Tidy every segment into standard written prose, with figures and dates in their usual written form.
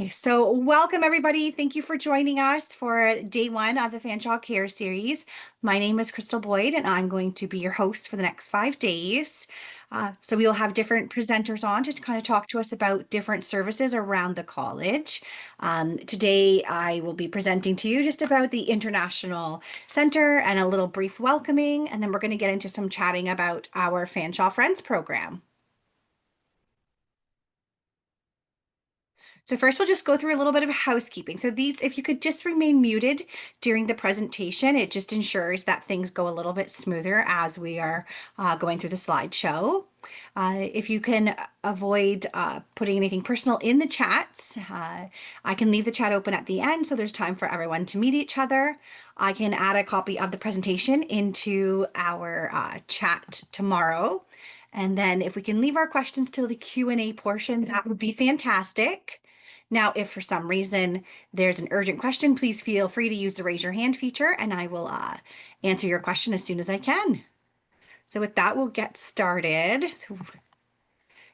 So welcome everybody. Thank you for joining us for day one of the Fanshawe Care series. My name is Crystal Boyd and I'm going to be your host for the next 5 days. So we will have different presenters on to kind of talk to us about different services around the college. Today I will be presenting to you just about the International Center and a little brief welcoming, and then we're going to get into some chatting about our Fanshawe Friends program. So first we'll just go through a little bit of housekeeping. So these, if you could just remain muted during the presentation, it just ensures that things go a little bit smoother as we are going through the slideshow. If you can avoid putting anything personal in the chat, I can leave the chat open at the end so there's time for everyone to meet each other. I can add a copy of the presentation into our chat tomorrow. And then if we can leave our questions till the Q&A portion, that would be fantastic. Now, if for some reason there's an urgent question, please feel free to use the raise your hand feature and I will answer your question as soon as I can. So with that, we'll get started.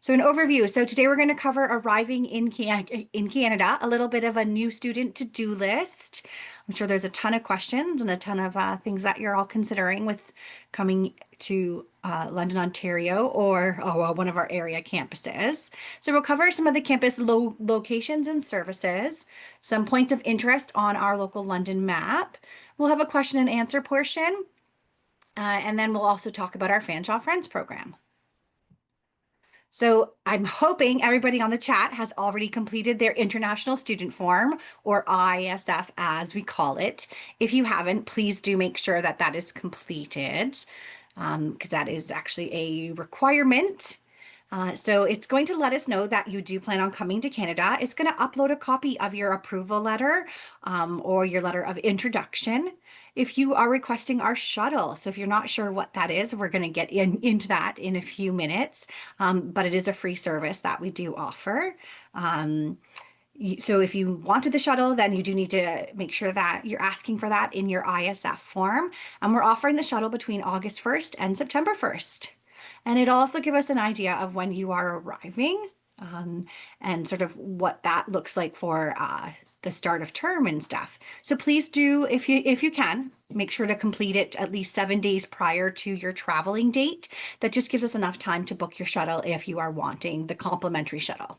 So an overview. So today we're going to cover arriving in Canada, a little bit of a new student to-do list. I'm sure there's a ton of questions and a ton of things that you're all considering with coming to London, Ontario, or one of our area campuses. So we'll cover some of the campus locations and services, some points of interest on our local London map. We'll have a question and answer portion, and then we'll also talk about our Fanshawe Friends program. So I'm hoping everybody on the chat has already completed their International Student Form, or ISF as we call it. If you haven't, please do make sure that that is completed, because that is actually a requirement. So it's going to let us know that you do plan on coming to Canada. It's going to upload a copy of your approval letter or your letter of introduction. If you are requesting our shuttle, so if you're not sure what that is, we're going to get into that in a few minutes, but it is a free service that we do offer. So if you wanted the shuttle, then you do need to make sure that you're asking for that in your ISF form. And we're offering the shuttle between August 1st and September 1st. And it'll also give us an idea of when you are arriving and sort of what that looks like for the start of term and stuff. So please do, if you can, make sure to complete it at least 7 days prior to your traveling date. That just gives us enough time to book your shuttle if you are wanting the complimentary shuttle.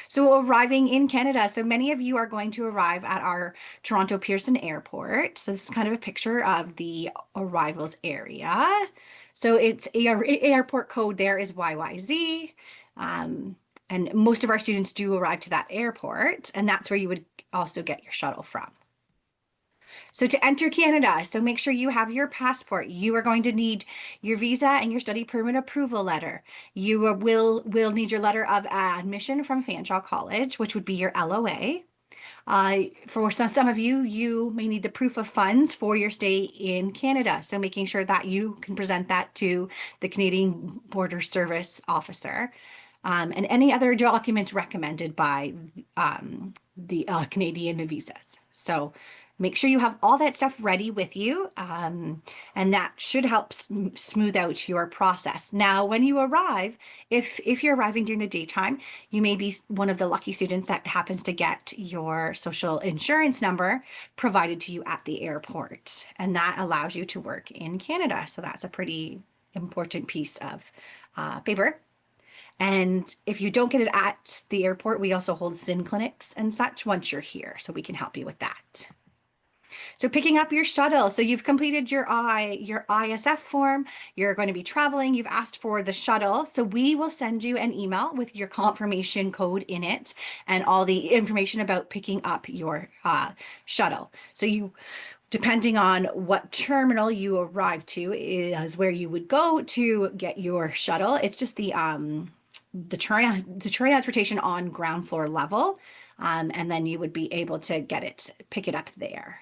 So arriving in Canada, so many of you are going to arrive at our Toronto Pearson Airport. So this is kind of a picture of the arrivals area. So it's airport code there is YYZ. And most of our students do arrive to that airport, and that's where you would also get your shuttle from. So to enter Canada, so make sure you have your passport. You are going to need your visa and your study permit approval letter. You will need your letter of admission from Fanshawe College, which would be your LOA. For some of you, you may need the proof of funds for your stay in Canada. So making sure that you can present that to the Canadian Border Service officer. And any other documents recommended by the Canadian visas. So make sure you have all that stuff ready with you, and that should help smooth out your process. Now, when you arrive, if you're arriving during the daytime, you may be one of the lucky students that happens to get your social insurance number provided to you at the airport, and that allows you to work in Canada. So that's a pretty important piece of paper. And if you don't get it at the airport, we also hold SIN clinics and such once you're here, so we can help you with that. So picking up your shuttle. So you've completed your ISF form. You're going to be traveling. You've asked for the shuttle. So we will send you an email with your confirmation code in it and all the information about picking up your shuttle. So you, depending on what terminal you arrive to, is where you would go to get your shuttle. It's just the transportation on ground floor level, and then you would be able to pick it up there.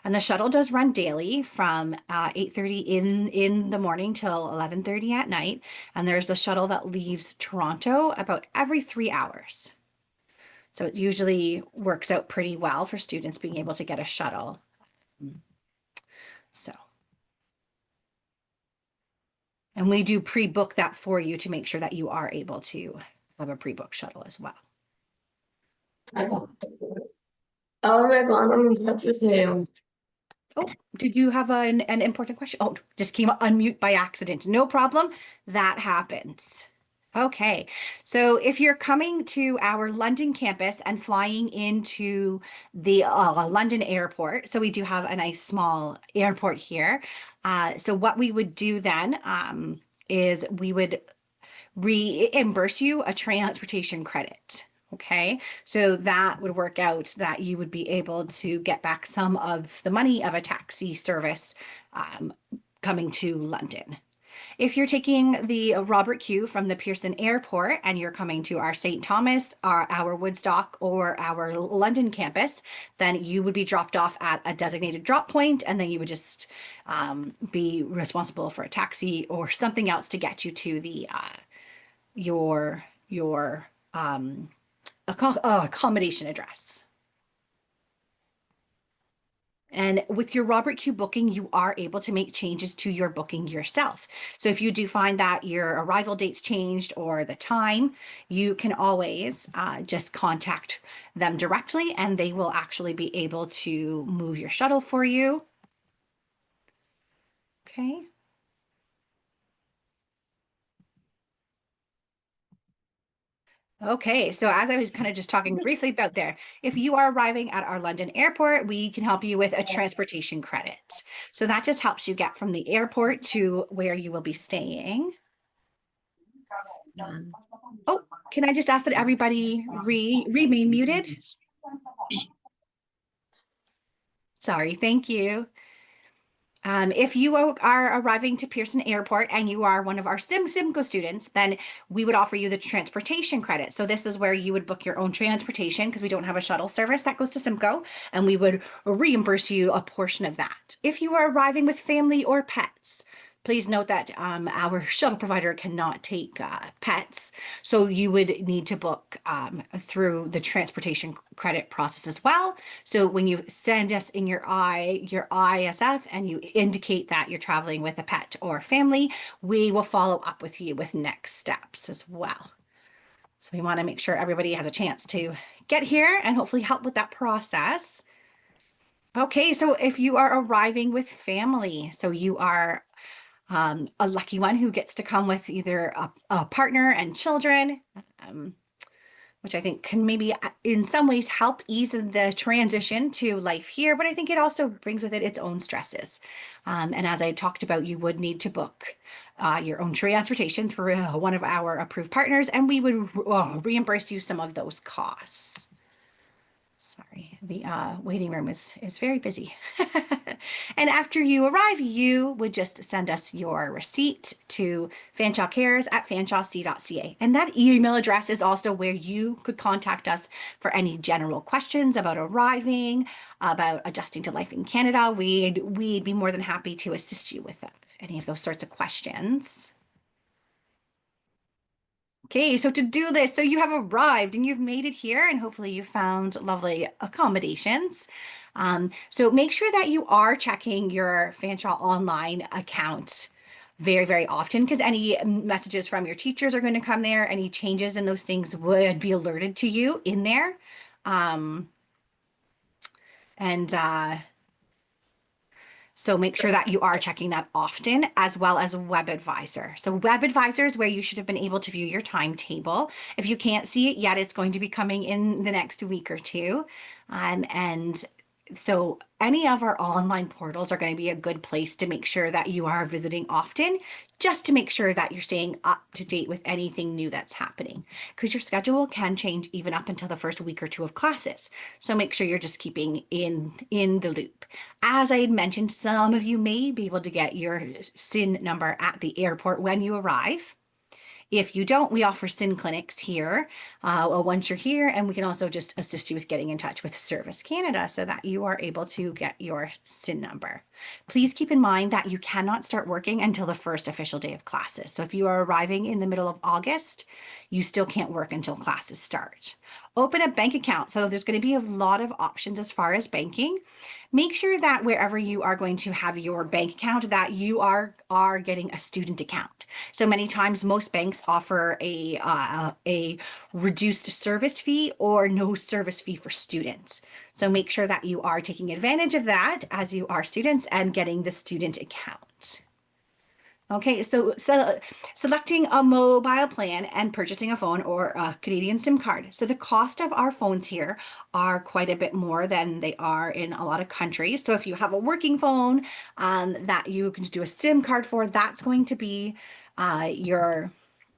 And the shuttle does run daily from 8:30 in the morning till 11:30 at night. And there's the shuttle that leaves Toronto about every 3 hours. So it usually works out pretty well for students being able to get a shuttle. So. And we do pre-book that for you to make sure that you are able to have a pre-book shuttle as well. 다음에도 안 하면 사주세요. Oh, did you have an important question? Oh, just came unmute by accident. No problem. That happens. Okay, so if you're coming to our London campus and flying into the London airport, so we do have a nice small airport here. So what we would do then is we would reimburse you a transportation credit. Okay, so that would work out that you would be able to get back some of the money of a taxi service um, coming to London. If you're taking the Robert Q from the Pearson Airport and you're coming to our St. Thomas, our Woodstock, or our London campus, then you would be dropped off at a designated drop point, and then you would just be responsible for a taxi or something else to get you to the your accommodation address. And with your Robert Q booking, you are able to make changes to your booking yourself. So if you do find that your arrival date's changed or the time, you can always just contact them directly and they will actually be able to move your shuttle for you. Okay. Okay, so as I was kind of just talking briefly about there, if you are arriving at our London airport, we can help you with a transportation credit. So that just helps you get from the airport to where you will be staying. Um, oh, can I just ask that everybody remain muted? Sorry, thank you. If you are arriving to Pearson Airport and you are one of our Simco students, then we would offer you the transportation credit. So this is where you would book your own transportation because we don't have a shuttle service that goes to Simco, and we would reimburse you a portion of that. If you are arriving with family or pets, please note that our shuttle provider cannot take pets, so you would need to book through the transportation credit process as well. So when you send us in your ISF and you indicate that you're traveling with a pet or family, we will follow up with you with next steps as well. So we want to make sure everybody has a chance to get here and hopefully help with that process. Okay, so if you are arriving with family, so you are a lucky one who gets to come with either a partner and children, which I think can maybe in some ways help ease the transition to life here, but I think it also brings with it its own stresses. And as I talked about, you would need to book your own transportation through one of our approved partners, and we would reimburse you some of those costs. Sorry, the waiting room is very busy. And after you arrive, you would just send us your receipt to fanshawcares@fanshawe.ca. And that email address is also where you could contact us for any general questions about arriving, about adjusting to life in Canada. We'd be more than happy to assist you with any of those sorts of questions. Okay, so to do this, so you have arrived and you've made it here, and hopefully you found lovely accommodations. So make sure that you are checking your Fanshawe online account very, very often because any messages from your teachers are going to come there. Any changes in those things would be alerted to you in there. Um, and So make sure that you are checking that often, as well as Web Advisor. So Web Advisor is where you should have been able to view your timetable. If you can't see it yet, it's going to be coming in the next week or two. And so any of our online portals are going to be a good place to make sure that you are visiting often, just to make sure that you're staying up to date with anything new that's happening. Because your schedule can change even up until the first week or two of classes. So make sure you're just keeping in the loop. As I had mentioned, some of you may be able to get your SIN number at the airport when you arrive. If you don't, we offer SIN clinics here once you're here, and we can also just assist you with getting in touch with Service Canada so that you are able to get your SIN number. Please keep in mind that you cannot start working until the first official day of classes. So if you are arriving in the middle of August, you still can't work until classes start. Open a bank account. So there's going to be a lot of options as far as banking. Make sure that wherever you are going to have your bank account, that you are getting a student account. So many times, most banks offer a reduced service fee or no service fee for students. So make sure that you are taking advantage of that as you are students and getting the student account. Okay, so selecting a mobile plan and purchasing a phone or a Canadian SIM card. So the cost of our phones here are quite a bit more than they are in a lot of countries. So if you have a working phone that you can do a SIM card for, that's going to be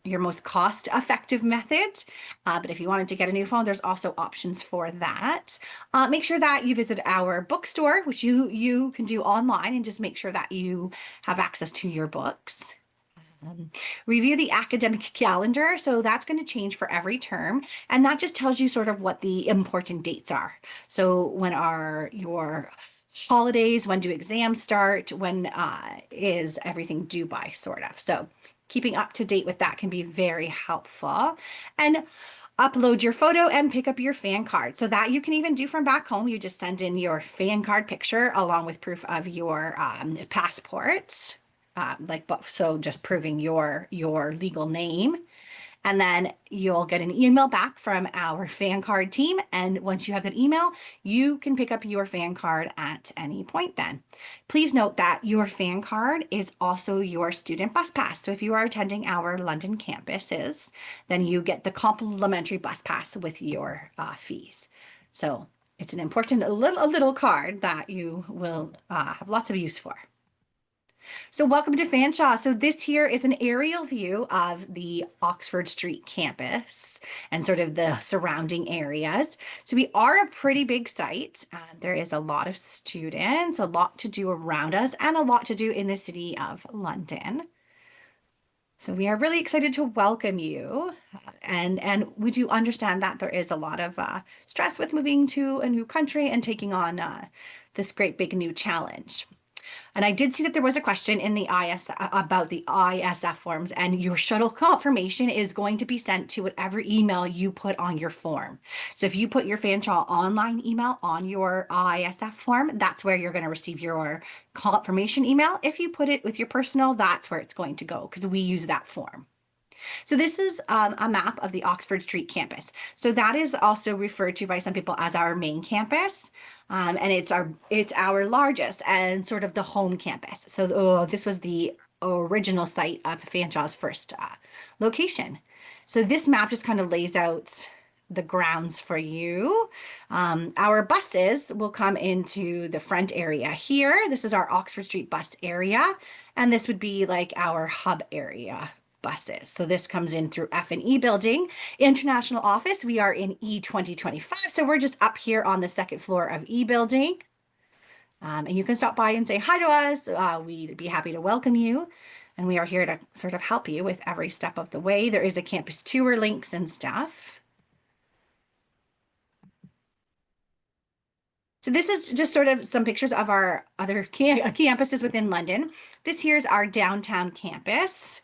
your most cost-effective method. But if you wanted to get a new phone, there's also options for that. Make sure that you visit our bookstore, which you can do online, and just make sure that you have access to your books. Review the academic calendar. So that's going to change for every term. And that just tells you sort of what the important dates are. So when are your holidays? When do exams start? When is everything due by, sort of. So keeping up to date with that can be very helpful. And upload your photo and pick up your fan card. So that you can even do from back home. You just send in your fan card picture along with proof of your passport. So just proving your legal name. And then you'll get an email back from our fan card team. And once you have that email, you can pick up your fan card at any point then. Please note that your fan card is also your student bus pass. So if you are attending our London campuses, then you get the complimentary bus pass with your fees. So it's an important little card that you will have lots of use for. So welcome to Fanshawe. So this here is an aerial view of the Oxford Street campus and sort of the surrounding areas. So we are a pretty big site. There is a lot of students, a lot to do around us, and a lot to do in the city of London. So we are really excited to welcome you. And we do understand that there is a lot of stress with moving to a new country and taking on this great big new challenge. And I did see that there was a question in the about the ISF forms, and your shuttle confirmation is going to be sent to whatever email you put on your form. So if you put your Fanshawe online email on your ISF form, that's where you're going to receive your confirmation email. If you put it with your personal, that's where it's going to go because we use that form. So this is a map of the Oxford Street campus. So that is also referred to by some people as our main campus. And it's our largest and sort of the home campus. So this was the original site of Fanshawe's first location. So this map just kind of lays out the grounds for you. Our buses will come into the front area here. This is our Oxford Street bus area, and this would be like our hub area buses. So this comes in through F&E building. International office, we are in E 2025. So we're just up here on the second floor of E building. And you can stop by and say hi to us. We'd be happy to welcome you. And we are here to sort of help you with every step of the way. There is a campus tour links and stuff. So this is just sort of some pictures of our other campuses within London. This here is our downtown campus.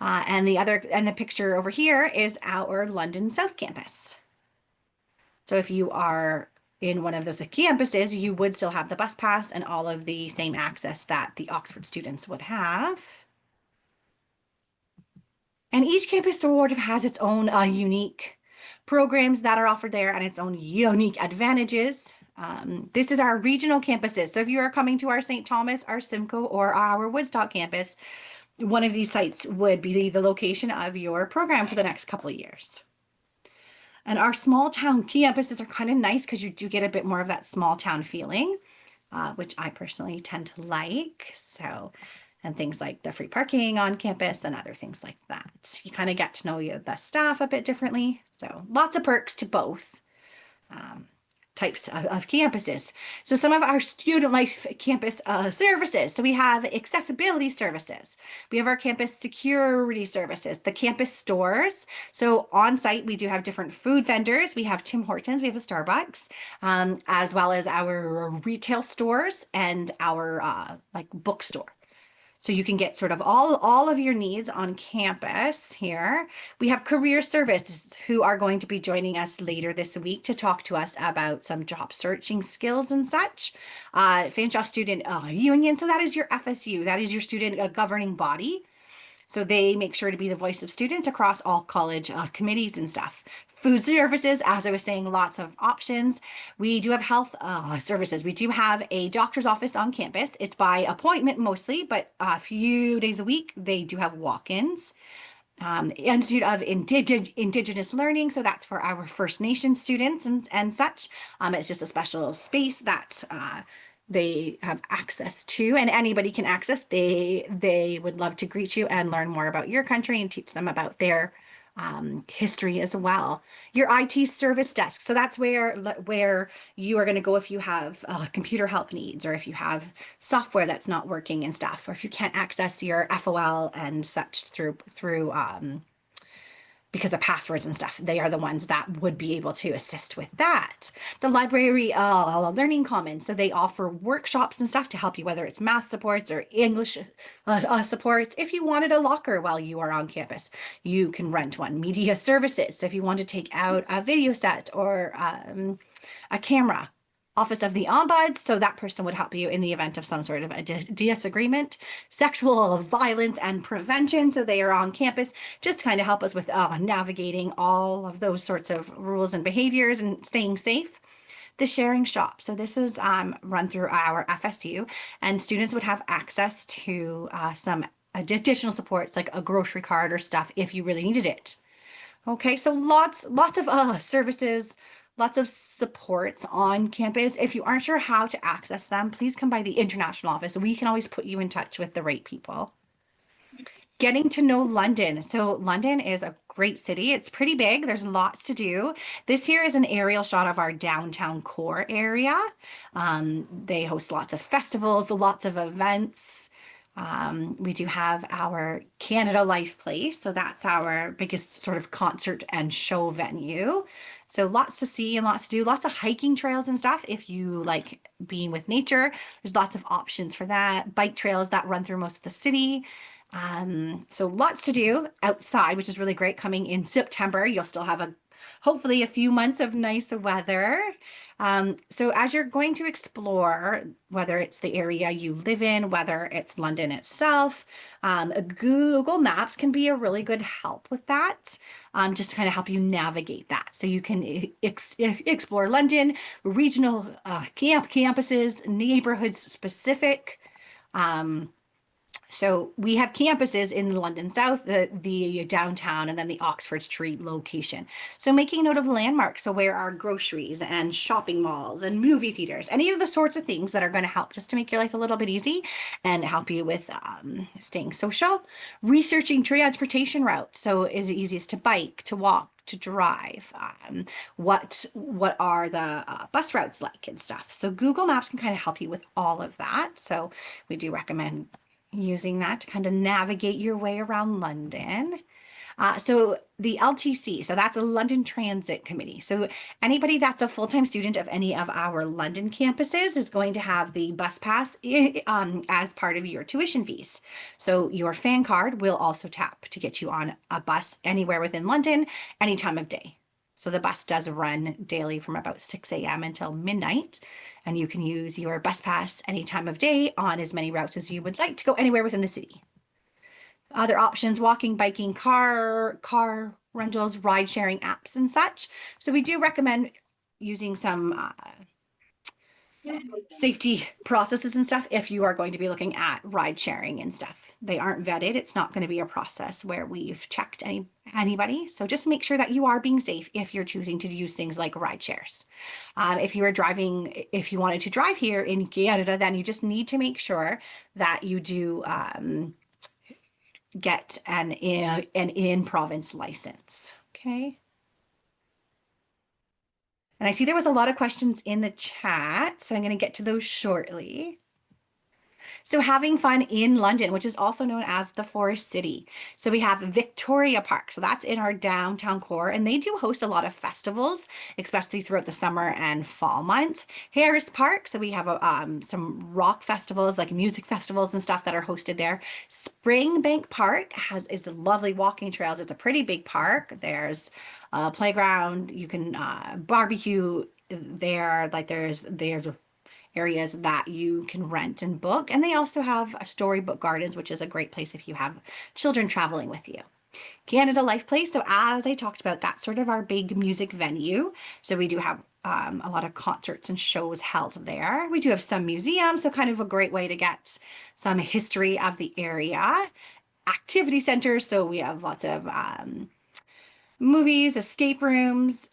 And the picture over here is our London South campus. So if you are in one of those campuses, you would still have the bus pass and all of the same access that the Oxford students would have. And each campus sort of has its own unique programs that are offered there and its own unique advantages. This is our regional campuses. So if you are coming to our St. Thomas, our Simcoe, or our Woodstock campus, one of these sites would be the location of your program for the next couple of years. And our small town campuses are kind of nice because you do get a bit more of that small town feeling, which I personally tend to like. So, and things like the free parking on campus and other things like that. You kind of get to know the staff a bit differently. So lots of perks to both types of campuses. So some of our student life campus services. So we have accessibility services. We have our campus security services, the campus stores. So on site, we do have different food vendors. We have Tim Hortons, we have a Starbucks, as well as our retail stores and our like bookstore. So you can get sort of all of your needs on campus here. We have career services who are going to be joining us later this week to talk to us about some job searching skills and such. Fanshawe Student Union, so that is your FSU, that is your student governing body. So they make sure to be the voice of students across all college committees and stuff. Food services, as I was saying, lots of options. We do have health services. We do have a doctor's office on campus. It's by appointment mostly, but a few days a week they do have walk-ins. Institute of Indigenous Learning. So that's for our First Nation students and such. It's just a special space that they have access to, and anybody can access. They would love to greet you and learn more about your country and teach them about their history as well. Your IT service desk. So that's where you are going to go if you have computer help needs, or if you have software that's not working and stuff, or if you can't access your FOL and such through because of passwords and stuff. They are the ones that would be able to assist with that. The library learning commons. So they offer workshops and stuff to help you, whether it's math supports or English supports. If you wanted a locker while you are on campus, you can rent one. Media services. So if you want to take out a video set or a camera. Office of the Ombuds, so that person would help you in the event of some sort of a disagreement. Sexual violence and prevention, so they are on campus just to kind of help us with navigating all of those sorts of rules and behaviors and staying safe. The sharing shop, so this is run through our FSU, and students would have access to some additional supports like a grocery card or stuff if you really needed it. Okay, so lots of services, lots of supports on campus. If you aren't sure how to access them, please come by the international office. We can always put you in touch with the right people. Getting to know London. So London is a great city. It's pretty big. There's lots to do. This here is an aerial shot of our downtown core area. They host lots of festivals, lots of events. We do have our Canada Life Place. So that's our biggest sort of concert and show venue. So lots to see and lots to do, lots of hiking trails and stuff. If you like being with nature, there's lots of options for that. Bike trails that run through most of the city. So lots to do outside, which is really great. Coming in September, you'll still have hopefully a few months of nice weather. So as you're going to explore, whether it's the area you live in, whether it's London itself, Google Maps can be a really good help with that, just to kind of help you navigate that. So you can explore London, regional campuses, neighborhoods specific. So we have campuses in London South, the downtown, and then the Oxford Street location. So making note of landmarks, so where are groceries and shopping malls and movie theaters, any of the sorts of things that are going to help just to make your life a little bit easy and help you with staying social. Researching transportation routes. So is it easiest to bike, to walk, to drive? What are the bus routes like and stuff? So Google Maps can kind of help you with all of that. So we do recommend using that to kind of navigate your way around London. So the LTC, so that's a London Transit Committee. So anybody that's a full-time student of any of our London campuses is going to have the bus pass as part of your tuition fees. So your fan card will also tap to get you on a bus anywhere within London, any time of day. So the bus does run daily from about 6 a.m. until midnight, and you can use your bus pass any time of day on as many routes as you would like to go anywhere within the city. Other options, walking, biking, car rentals, ride sharing apps and such. So we do recommend using some safety processes and stuff if you are going to be looking at ride sharing and stuff. They aren't vetted. It's not going to be a process where we've checked anybody. So just make sure that you are being safe if you're choosing to use things like ride shares. If you are driving, if you wanted to drive here in Canada, then you just need to make sure that you do get an in-province license. Okay. And I see there was a lot of questions in the chat, so I'm going to get to those shortly. So having fun in London, which is also known as the Forest City. So we have Victoria Park. So that's in our downtown core, and they do host a lot of festivals, especially throughout the summer and fall months. Harris Park. So we have some rock festivals, like music festivals and stuff that are hosted there. Springbank Park is the lovely walking trails. It's a pretty big park. There's a playground. You can barbecue there. Like there's areas that you can rent and book. And they also have a storybook gardens, which is a great place if you have children traveling with you. Canada Life Place. So as I talked about, that's sort of our big music venue. So we do have a lot of concerts and shows held there. We do have some museums, so kind of a great way to get some history of the area. Activity centers. So we have lots of movies, escape rooms,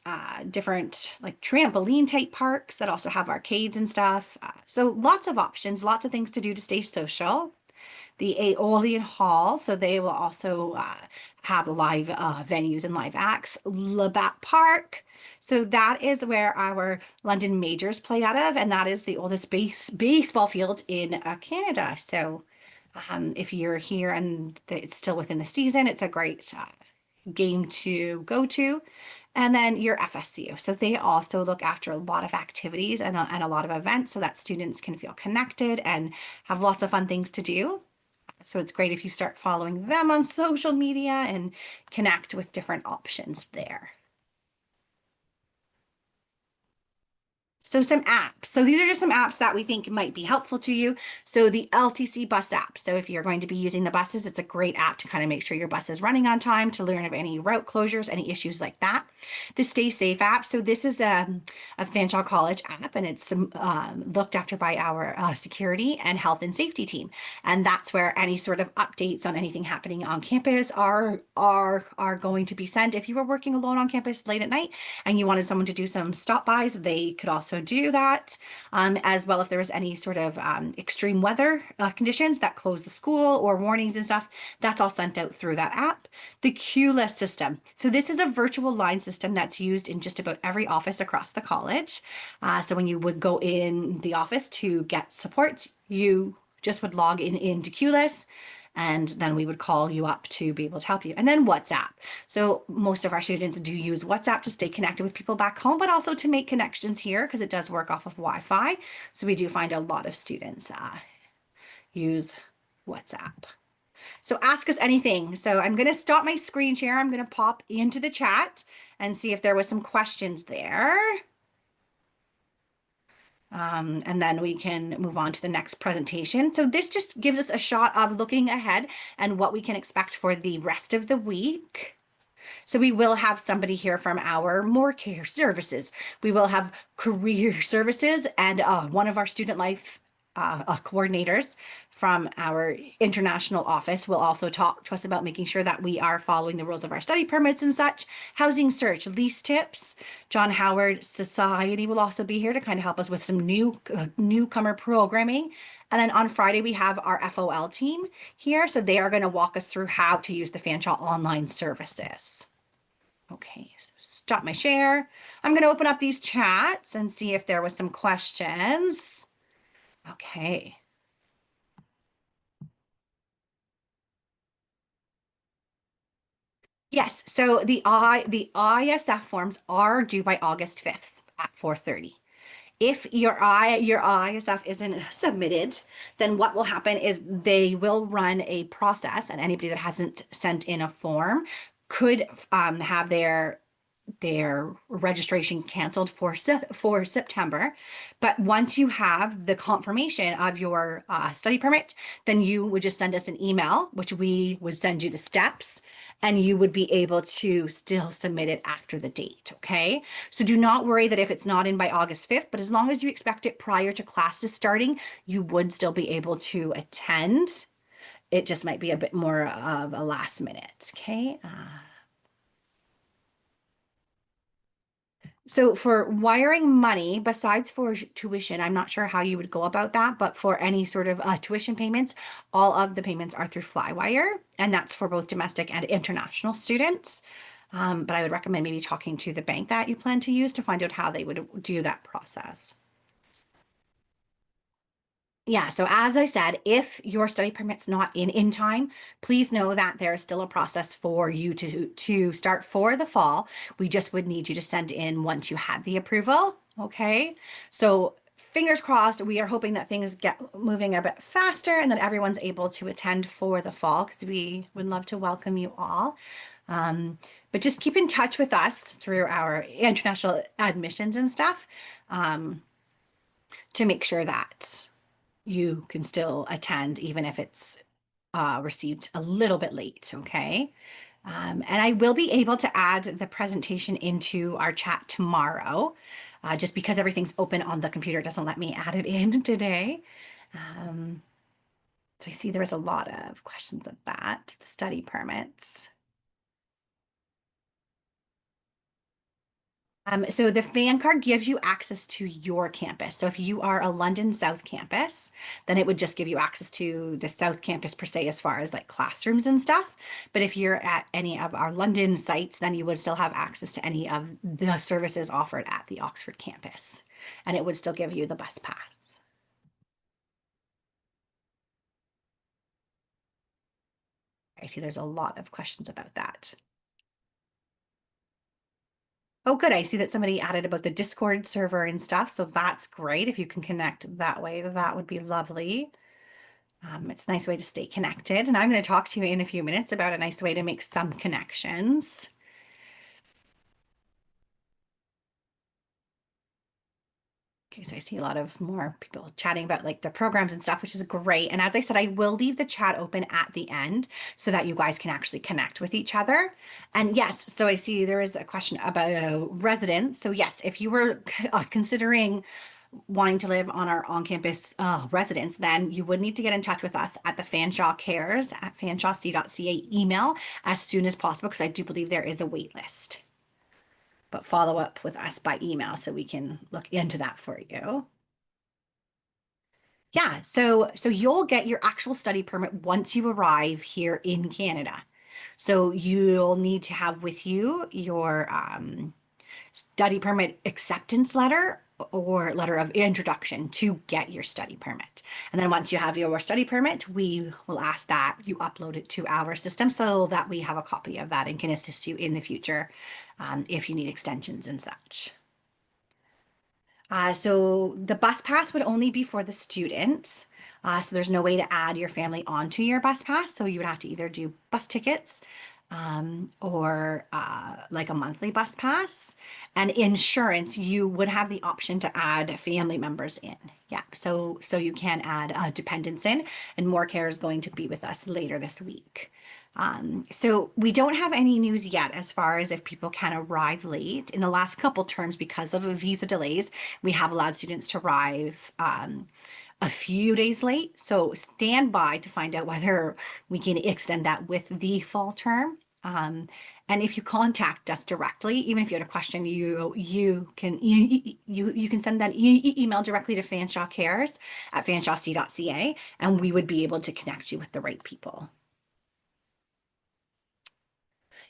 different like trampoline type parks that also have arcades and stuff. So lots of options, lots of things to do to stay social. The Aeolian Hall, so they will also have live venues and live acts. Labatt Park, so that is where our London Majors play out of, and that is the oldest baseball field in Canada. So if you're here and it's still within the season, it's a great game to go to. And then your FSCU. So they also look after a lot of activities and a lot of events so that students can feel connected and have lots of fun things to do. So it's great if you start following them on social media and connect with different options there. So some apps. So these are just some apps that we think might be helpful to you. So the LTC bus app. So if you're going to be using the buses, it's a great app to kind of make sure your bus is running on time, to learn of any route closures, any issues like that. The Stay Safe app. So this is a Fanshawe College app, and it's looked after by our security and health and safety team. And that's where any sort of updates on anything happening on campus are going to be sent. If you were working alone on campus late at night and you wanted someone to do some stop bys, they could also do that, as well if there was any sort of extreme weather conditions that close the school or warnings and stuff, that's all sent out through that app. The queue list system. So this is a virtual line system that's used in just about every office across the college. So when you would go in the office to get support, you just would log in into queue list, and then we would call you up to be able to help you. And then WhatsApp. So most of our students do use WhatsApp to stay connected with people back home, but also to make connections here because it does work off of Wi-Fi. So we do find a lot of students use WhatsApp. So ask us anything. So I'm going to stop my screen share. I'm going to pop into the chat and see if there was some questions there. And then we can move on to the next presentation. So this just gives us a shot of looking ahead and what we can expect for the rest of the week. So we will have somebody here from our more care services. We will have career services and one of our student life coordinators from our international office will also talk to us about making sure that we are following the rules of our study permits and such. Housing search, lease tips. John Howard Society will also be here to kind of help us with some newcomer programming. And then on Friday, we have our FOL team here. So they are going to walk us through how to use the Fanshawe online services. Okay, so stop my share. I'm going to open up these chats and see if there was some questions. Okay. Yes, so the ISF forms are due by August 5th at 4:30. If your ISF isn't submitted, then what will happen is they will run a process, and anybody that hasn't sent in a form could have their registration canceled for September. But once you have the confirmation of your study permit, then you would just send us an email, which we would send you the steps, and you would be able to still submit it after the date. Okay. So do not worry that if it's not in by August 5th, but as long as you expect it prior to classes starting, you would still be able to attend. It just might be a bit more of a last minute. Okay. So for wiring money, besides for tuition, I'm not sure how you would go about that, but for any sort of tuition payments, all of the payments are through Flywire, and that's for both domestic and international students. But I would recommend maybe talking to the bank that you plan to use to find out how they would do that process. Yeah, so as I said, if your study permit's not in time, please know that there is still a process for you to start for the fall. We just would need you to send in once you had the approval. Okay. So fingers crossed, we are hoping that things get moving a bit faster and that everyone's able to attend for the fall because we would love to welcome you all. Um, but just keep in touch with us through our international admissions and stuff, to make sure that you can still attend even if it's received a little bit late, okay? And I will be able to add the presentation into our chat tomorrow. Just because everything's open on the computer doesn't let me add it in today. So I see there was a lot of questions of that, the study permits. So the fan card gives you access to your campus. So if you are a London South campus, then it would just give you access to the South campus per se, as far as like classrooms and stuff. But if you're at any of our London sites, then you would still have access to any of the services offered at the Oxford campus. And it would still give you the bus pass. I see there's a lot of questions about that. Oh, good. I see that somebody added about the Discord server and stuff. So that's great. If you can connect that way, that would be lovely. It's a nice way to stay connected. And I'm going to talk to you in a few minutes about a nice way to make some connections. Okay, so I see a lot of more people chatting about like the programs and stuff, which is great. And as I said, I will leave the chat open at the end so that you guys can actually connect with each other. And yes, so I see there is a question about residence. So yes, if you were considering wanting to live on our on-campus residence, then you would need to get in touch with us at the Fanshawe Cares at fanshawec.ca email as soon as possible, because I do believe there is a wait list. But follow up with us by email so we can look into that for you. Yeah, so you'll get your actual study permit once you arrive here in Canada. So you'll need to have with you your study permit acceptance letter or letter of introduction to get your study permit. And then once you have your study permit, we will ask that you upload it to our system so that we have a copy of that and can assist you in the future if you need extensions and such. So the bus pass would only be for the students. So there's no way to add your family onto your bus pass. So you would have to either do bus tickets or like a monthly bus pass. And insurance, you would have the option to add family members in. Yeah, so you can add dependents in, and more care is going to be with us later this week. So we don't have any news yet as far as if people can arrive late. In the last couple terms, because of visa delays, we have allowed students to arrive a few days late. So stand by to find out whether we can extend that with the fall term. And if you contact us directly, even if you had a question, you can send that email directly to Fanshawe Cares at fanshawec.ca, and we would be able to connect you with the right people.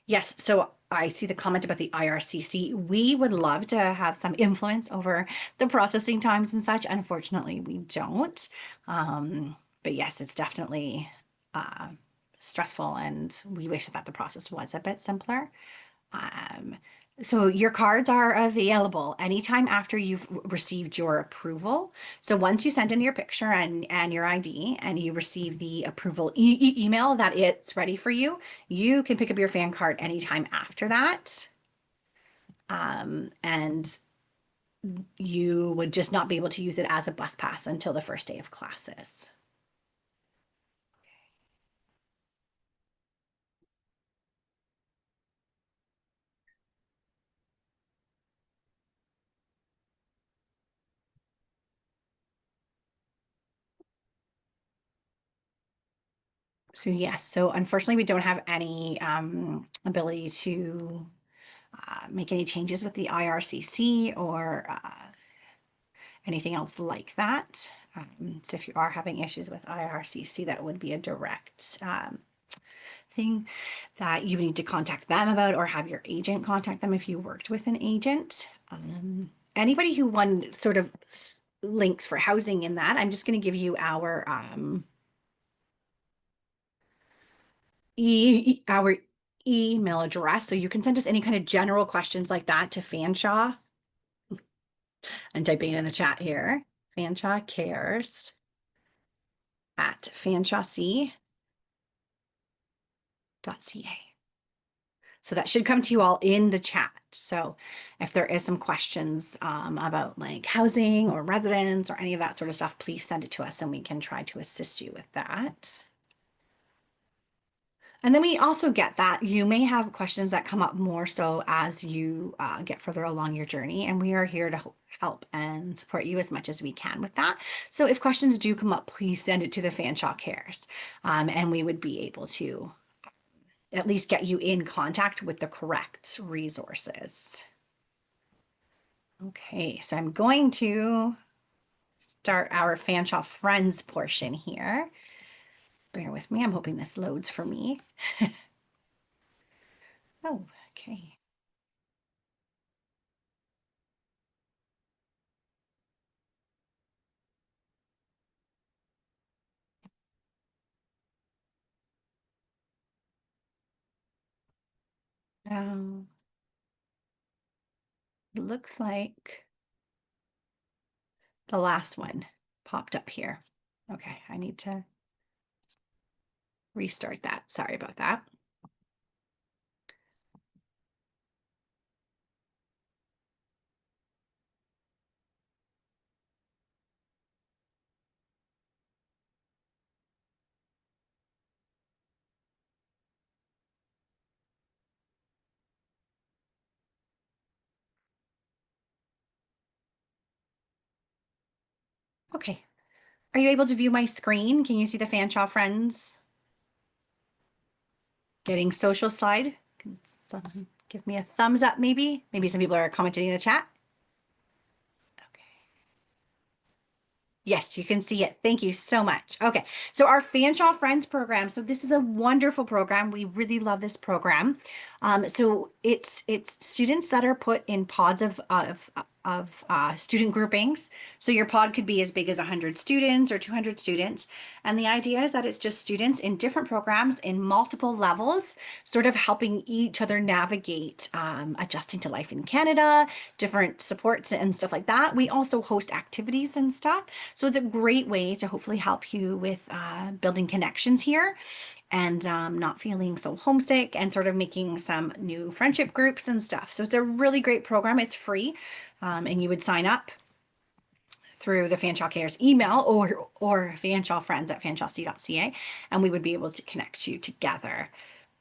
Yes, so I see the comment about the IRCC. We would love to have some influence over the processing times and such. Unfortunately, we don't. But yes, it's definitely uh, stressful, and we wish that the process was a bit simpler. Um, so your cards are available anytime after you've received your approval. So once you send in your picture and your ID and you receive the approval email that it's ready for you, you can pick up your fan card anytime after that. And you would just not be able to use it as a bus pass until the first day of classes. So yes, so unfortunately we don't have any ability to make any changes with the IRCC or anything else like that. So if you are having issues with IRCC, that would be a direct thing that you need to contact them about, or have your agent contact them if you worked with an agent. Anybody who won sort of links for housing in that. I'm just going to give you our email address so you can send us any kind of general questions like that to Fanshawe. I'm typing in the chat here. Fanshawe Cares at fanshawec.ca. So that should come to you all in the chat. So if there is some questions about like housing or residence or any of that sort of stuff, please send it to us and we can try to assist you with that. And then we also get that you may have questions that come up more so as you get further along your journey, and we are here to help and support you as much as we can with that. So if questions do come up, please send it to the Fanshawe Cares, and we would be able to at least get you in contact with the correct resources. Okay, so I'm going to start our Fanshawe Friends portion here. Bear with me. I'm hoping this loads for me. Oh, okay. Now, it looks like the last one popped up here. Okay, I need to restart that. Sorry about that. Okay. Are you able to view my screen? Can you see the Fanshawe Friends getting social slide? Can someone give me a thumbs up, maybe? Maybe some people are commenting in the chat. Okay. Yes, you can see it. Thank you so much. Okay, so our Fanshawe Friends program. So this is a wonderful program. We really love this program. So it's students that are put in pods of student groupings. So your pod could be as big as 100 students or 200 students. And the idea is that it's just students in different programs in multiple levels, sort of helping each other navigate adjusting to life in Canada, different supports and stuff like that. We also host activities and stuff. So it's a great way to hopefully help you with building connections here and not feeling so homesick and sort of making some new friendship groups and stuff. So it's a really great program. It's free, and you would sign up through the Fanshawe Cares email or Fanshawe Friends at fanshawec.ca, and we would be able to connect you together.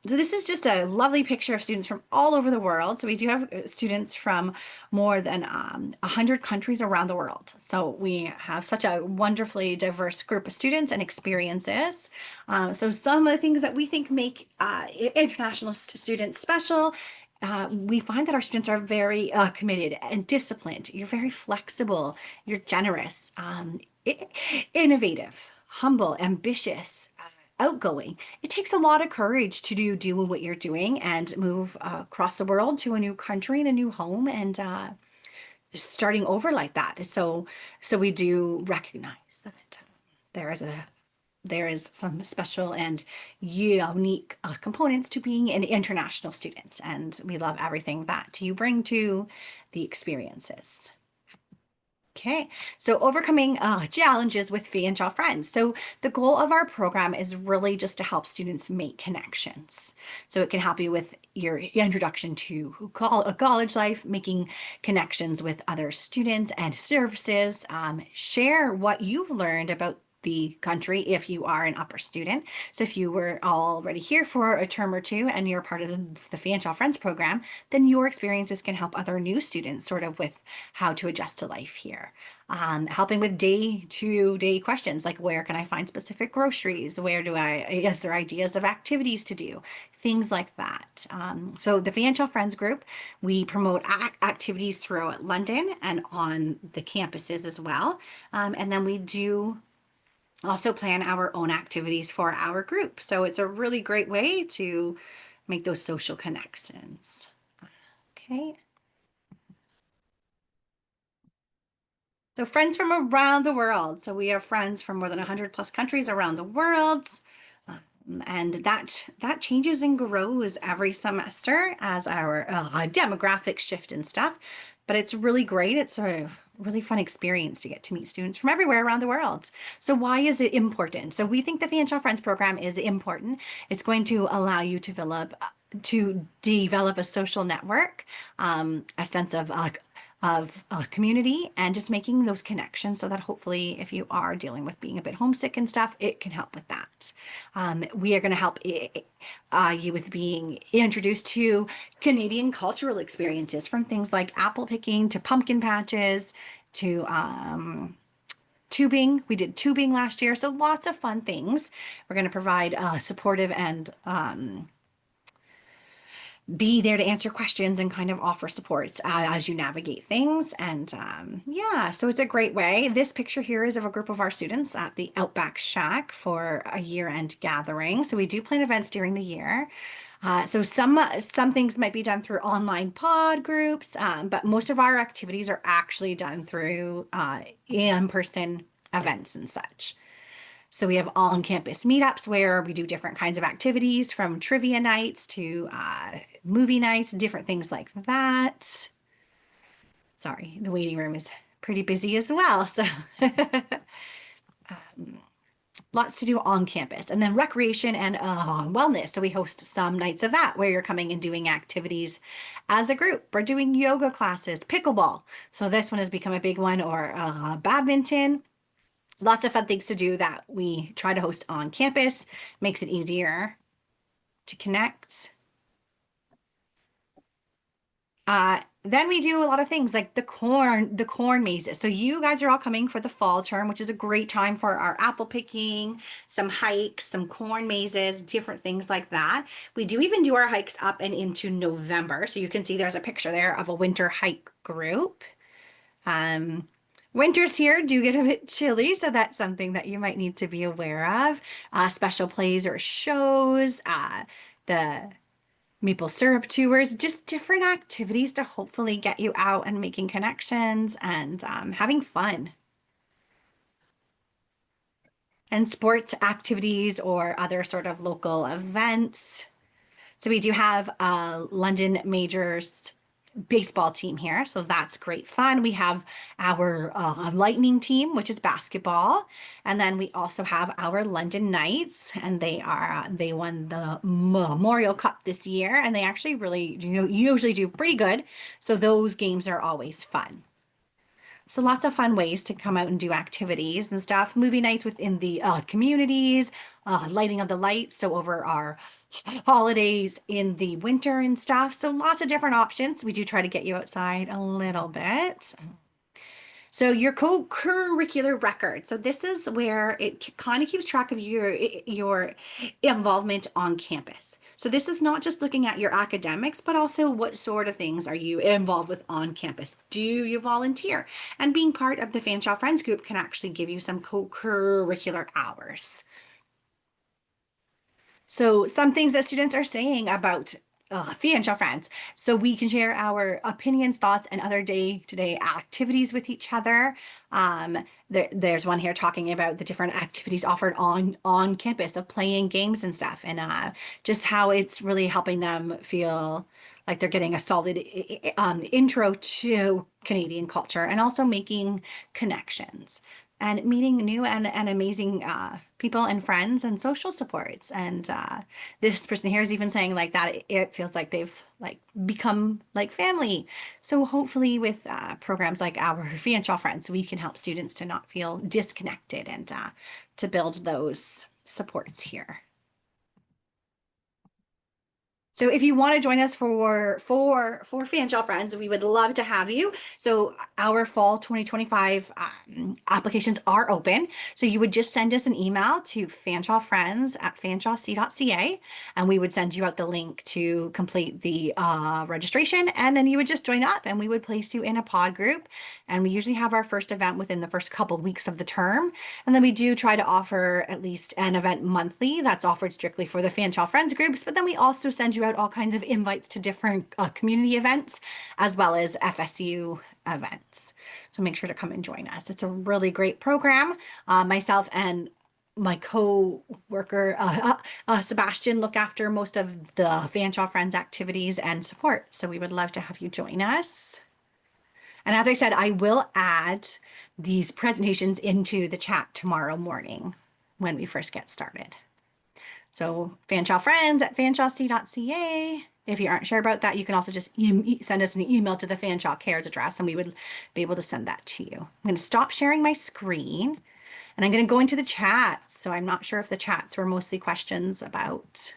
So this is just a lovely picture of students from all over the world. So we do have students from more than 100 countries around the world. So we have such a wonderfully diverse group of students and experiences. So some of the things that we think make international students special, we find that our students are very committed and disciplined. You're very flexible. You're generous, innovative, humble, ambitious, outgoing. It takes a lot of courage to do what you're doing and move across the world to a new country and a new home and starting over like that. So we do recognize that there is some special and unique components to being an international student, and we love everything that you bring to the experiences. Okay, so overcoming challenges with Fanshawe Friends. So the goal of our program is really just to help students make connections. So it can help you with your introduction to college life, making connections with other students and services, share what you've learned about the country if you are an upper student. So if you were already here for a term or two and you're part of the Fanshawe Friends program, then your experiences can help other new students sort of with how to adjust to life here. Helping with day-to-day questions like where can I find specific groceries? Is there ideas of activities to do? Things like that. So the Fanshawe Friends group, we promote activities throughout London and on the campuses as well. And then we do also plan our own activities for our group. So it's a really great way to make those social connections. Okay. So friends from around the world. So we have friends from more than 100 plus countries around the world. And that changes and grows every semester as our demographics shift and stuff. But it's really great. It's a really fun experience to get to meet students from everywhere around the world. So why is it important? So we think the Fanshawe Friends program is important. It's going to allow you to develop a social network, a sense of community, and just making those connections so that hopefully if you are dealing with being a bit homesick and stuff, it can help with that. We are going to help you with being introduced to Canadian cultural experiences, from things like apple picking to pumpkin patches to tubing. We did tubing last year, so lots of fun things. We're going to provide supportive and be there to answer questions and kind of offer supports as you navigate things. And yeah, so it's a great way. This picture here is of a group of our students at the Outback Shack for a year-end gathering. So we do plan events during the year. So some things might be done through online pod groups, but most of our activities are actually done through in-person events and such. So we have on-campus meetups where we do different kinds of activities, from trivia nights to movie nights, different things like that. Sorry, the waiting room is pretty busy as well. So lots to do on campus. And then recreation and wellness. So we host some nights of that where you're coming and doing activities as a group. We're doing yoga classes, pickleball. So this one has become a big one, or badminton. Lots of fun things to do that we try to host on campus. Makes it easier to connect. Then we do a lot of things like the corn mazes. So you guys are all coming for the fall term, which is a great time for our apple picking, some hikes, some corn mazes, different things like that. We do even do our hikes up and into November. So you can see there's a picture there of a winter hike group. Um, Winters here do get a bit chilly, so that's something that you might need to be aware of. Special plays or shows, the maple syrup tours, just different activities to hopefully get you out and making connections and having fun. And sports activities or other sort of local events. So we do have London Majors baseball team here, so that's great fun. We have our Lightning team, which is basketball, and then we also have our London Knights, and they won the Memorial Cup this year, and they actually really usually do pretty good. So those games are always fun. So lots of fun ways to come out and do activities and stuff. Movie nights within the communities, lighting of the lights. So over our holidays in the winter and stuff. So lots of different options. We do try to get you outside a little bit. So your co-curricular record. So this is where it kind of keeps track of your involvement on campus. So this is not just looking at your academics, but also what sort of things are you involved with on campus? Do you volunteer? And being part of the Fanshawe Friends group can actually give you some co-curricular hours. So some things that students are saying about Fanshawe Friends. So we can share our opinions, thoughts, and other day-to-day activities with each other. There's one here talking about the different activities offered on campus of playing games and stuff, and just how it's really helping them feel like they're getting a solid intro to Canadian culture, and also making connections and meeting new and amazing people and friends and social supports. And this person here is even saying like that it feels like they've like become like family. So hopefully with programs like our Fanshawe Friends, we can help students to not feel disconnected and to build those supports here. So if you want to join us for Fanshawe Friends, we would love to have you. So our fall 2025 applications are open. So you would just send us an email to fanshawefriends@fanshawec.ca, and we would send you out the link to complete the registration. And then you would just join up, and we would place you in a pod group. And we usually have our first event within the first couple weeks of the term. And then we do try to offer at least an event monthly that's offered strictly for the Fanshawe Friends groups. But then we also send you out all kinds of invites to different community events as well as FSU events. So make sure to come and join us. It's a really great program. Myself and my co-worker Sebastian look after most of the Fanshawe Friends activities and support. So we would love to have you join us. And as I said, I will add these presentations into the chat tomorrow morning when we first get started. So Fanshawe Friends at fanshawec.ca. If you aren't sure about that, you can also just send us an email to the Fanshawe Cares address and we would be able to send that to you. I'm going to stop sharing my screen and I'm going to go into the chat. So I'm not sure if the chats were mostly questions about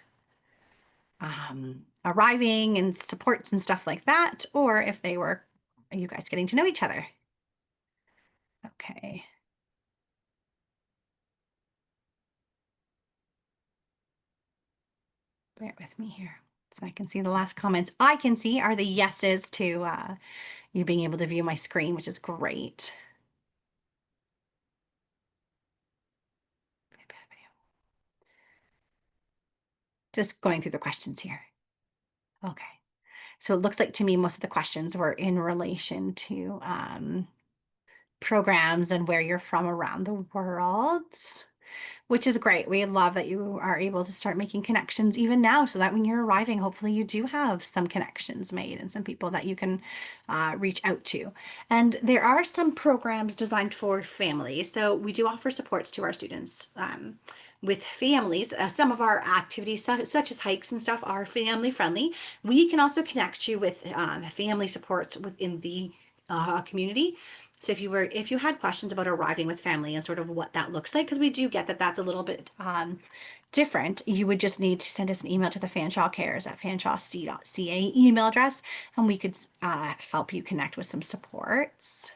arriving and supports and stuff like that, or if they were you guys getting to know each other. Okay. Bear with me here. So I can see the last comments I can see are the yeses to you being able to view my screen, which is great. Just going through the questions here. Okay. So it looks like to me most of the questions were in relation to programs and where you're from around the world. Which is great. We love that you are able to start making connections even now so that when you're arriving, hopefully you do have some connections made and some people that you can reach out to. And there are some programs designed for families. So we do offer supports to our students with families. Some of our activities, such as hikes and stuff, are family friendly. We can also connect you with family supports within the community. So if you had questions about arriving with family and sort of what that looks like, because we do get that that's a little bit different, you would just need to send us an email to the Fanshawe Cares at fanshawec.ca email address, and we could help you connect with some supports.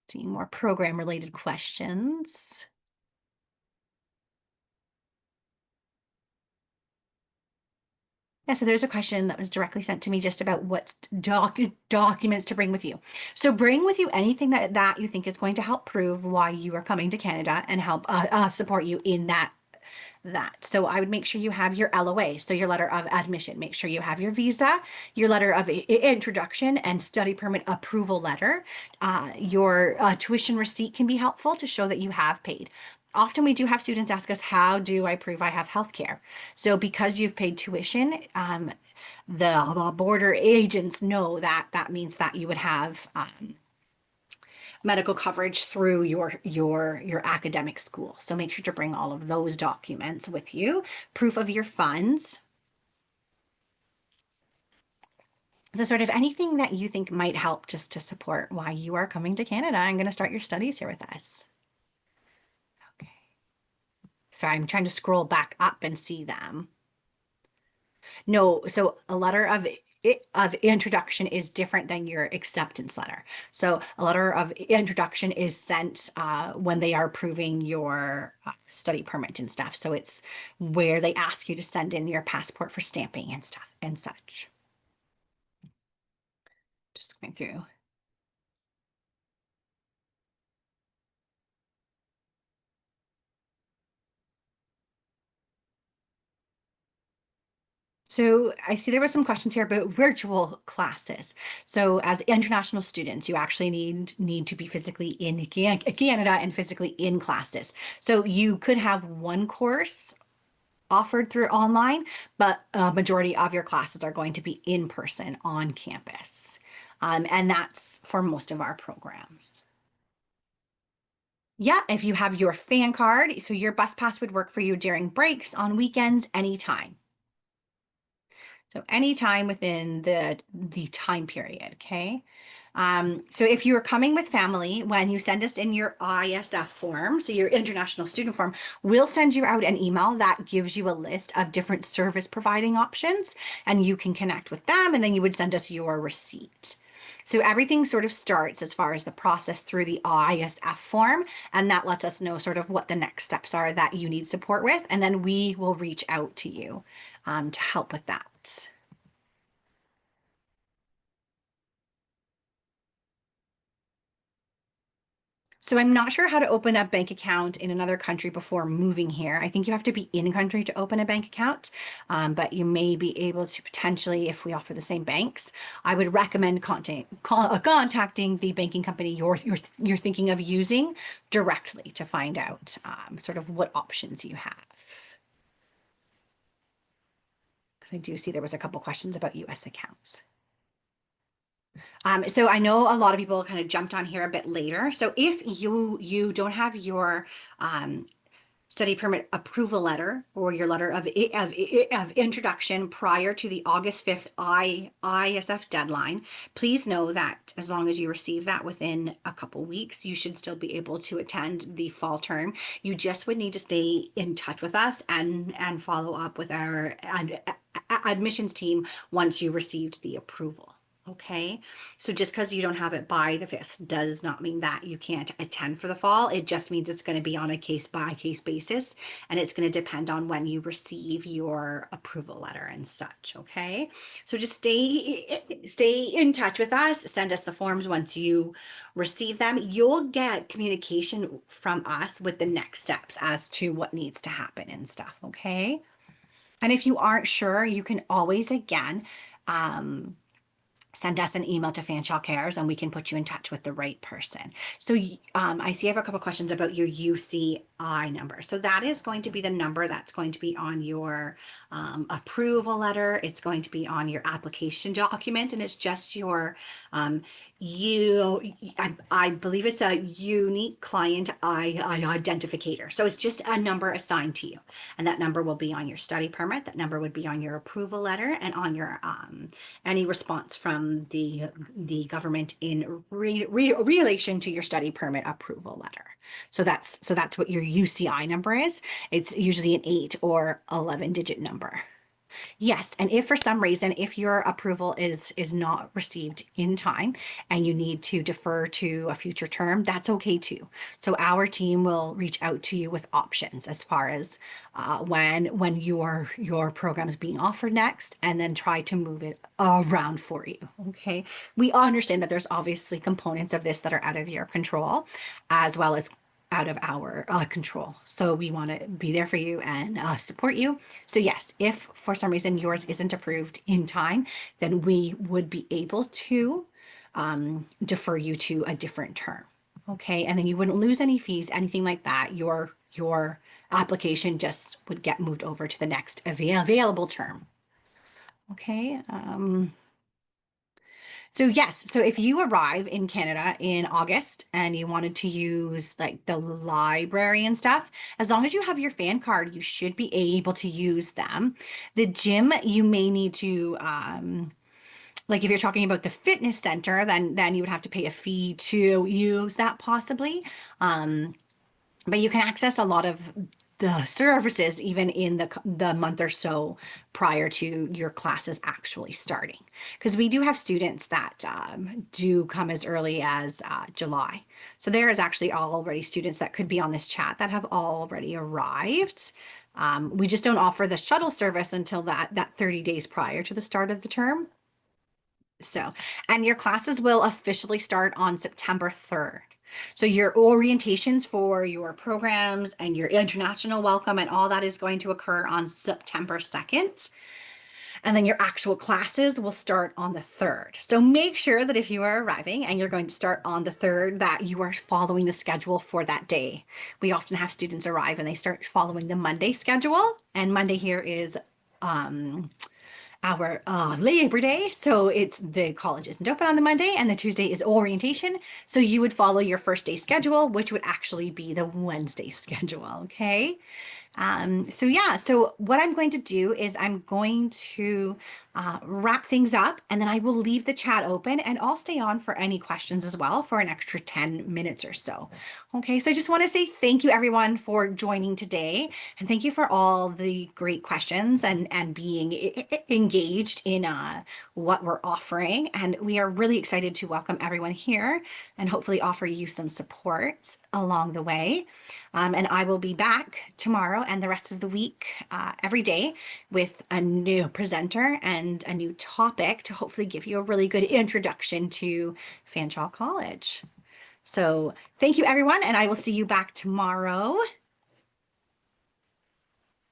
Seeing more program related questions. Yeah, so there's a question that was directly sent to me just about what documents to bring with you. So bring with you anything that you think is going to help prove why you are coming to Canada and help support you in that. So I would make sure you have your LOA, so your letter of admission. Make sure you have your visa, your letter of introduction and study permit approval letter. Your tuition receipt can be helpful to show that you have paid. Often we do have students ask us, how do I prove I have health care? So because you've paid tuition, the border agents know that that means that you would have medical coverage through your academic school. So make sure to bring all of those documents with you. Proof of your funds. So sort of anything that you think might help just to support why you are coming to Canada and going to start your studies here with us. Okay. So I'm trying to scroll back up and see them. No, so a letter of introduction is different than your acceptance letter. So a letter of introduction is sent when they are approving your study permit and stuff. So it's where they ask you to send in your passport for stamping and stuff and such. Just going through. So I see there were some questions here about virtual classes. So as international students, you actually need to be physically in Canada and physically in classes. So you could have one course offered through online, but a majority of your classes are going to be in person on campus. And that's for most of our programs. Yeah, if you have your fan card, so your bus pass would work for you during breaks, on weekends, anytime. So anytime within the time period, okay? So if you are coming with family, when you send us in your ISF form, so your international student form, we'll send you out an email that gives you a list of different service providing options, and you can connect with them, and then you would send us your receipt. So everything sort of starts as far as the process through the ISF form, and that lets us know sort of what the next steps are that you need support with, and then we will reach out to you to help with that. So I'm not sure how to open a bank account in another country before moving here. I think you have to be in country to open a bank account, but you may be able to potentially, if we offer the same banks, I would recommend contacting the banking company you're thinking of using directly to find out sort of what options you have. Because I do see there was a couple questions about US accounts. So I know a lot of people kind of jumped on here a bit later. So if you don't have your um, study permit approval letter or your letter of introduction prior to the August 5th ISF deadline, please know that as long as you receive that within a couple weeks, you should still be able to attend the fall term. You just would need to stay in touch with us and follow up with our admissions team once you received the approval. Okay, so just because you don't have it by the 5th does not mean that you can't attend for the fall. It just means it's going to be on a case by case basis and it's going to depend on when you receive your approval letter and such. Okay, so just stay in touch with us. Send us the forms once you receive them. You'll get communication from us with the next steps as to what needs to happen and stuff. Okay, and if you aren't sure, you can always again. Send us an email to Fanshawe Cares and we can put you in touch with the right person. So I see I have a couple questions about your UCI number. So that is going to be the number that's going to be on your approval letter. It's going to be on your application document and it's just your you I believe it's a unique client identificator. So it's just a number assigned to you. And that number will be on your study permit. That number would be on your approval letter and on your any response from the government in relation to your study permit approval letter. So that's what your UCI number is. It's usually an 8 or 11 digit number. Yes, and if for some reason, if your approval is not received in time and you need to defer to a future term, that's okay too. So our team will reach out to you with options as far as when your program is being offered next, and then try to move it around for you. Okay, we understand that there's obviously components of this that are out of your control, as well as out of our control. So we want to be there for you and support you. So yes, if for some reason yours isn't approved in time, then we would be able to defer you to a different term. Okay, and then you wouldn't lose any fees, anything like that. Your application just would get moved over to the next available term. Okay. So yes, so if you arrive in Canada in August and you wanted to use like the library and stuff, as long as you have your fan card, you should be able to use them. The gym, you may need to like if you're talking about the fitness center, then you would have to pay a fee to use that possibly. But you can access a lot of the services even in the month or so prior to your classes actually starting, because we do have students that do come as early as July. So there is actually already students that could be on this chat that have already arrived. We just don't offer the shuttle service until that 30 days prior to the start of the term. So, and your classes will officially start on September 3rd. So your orientations for your programs and your international welcome and all that is going to occur on September 2nd. And then your actual classes will start on the 3rd. So make sure that if you are arriving and you're going to start on the 3rd, that you are following the schedule for that day. We often have students arrive and they start following the Monday schedule. And Monday here is our Labor Day. So it's the college isn't open on the Monday and the Tuesday is orientation. So you would follow your first day schedule, which would actually be the Wednesday schedule. Okay. So yeah, so what I'm going to do is I'm going to wrap things up and then I will leave the chat open and I'll stay on for any questions as well for an extra 10 minutes or so. Okay, so I just want to say thank you everyone for joining today and thank you for all the great questions and being engaged in what we're offering. And we are really excited to welcome everyone here and hopefully offer you some support along the way. And I will be back tomorrow and the rest of the week, every day with a new presenter and a new topic to hopefully give you a really good introduction to Fanshawe College. So thank you, everyone, and I will see you back tomorrow.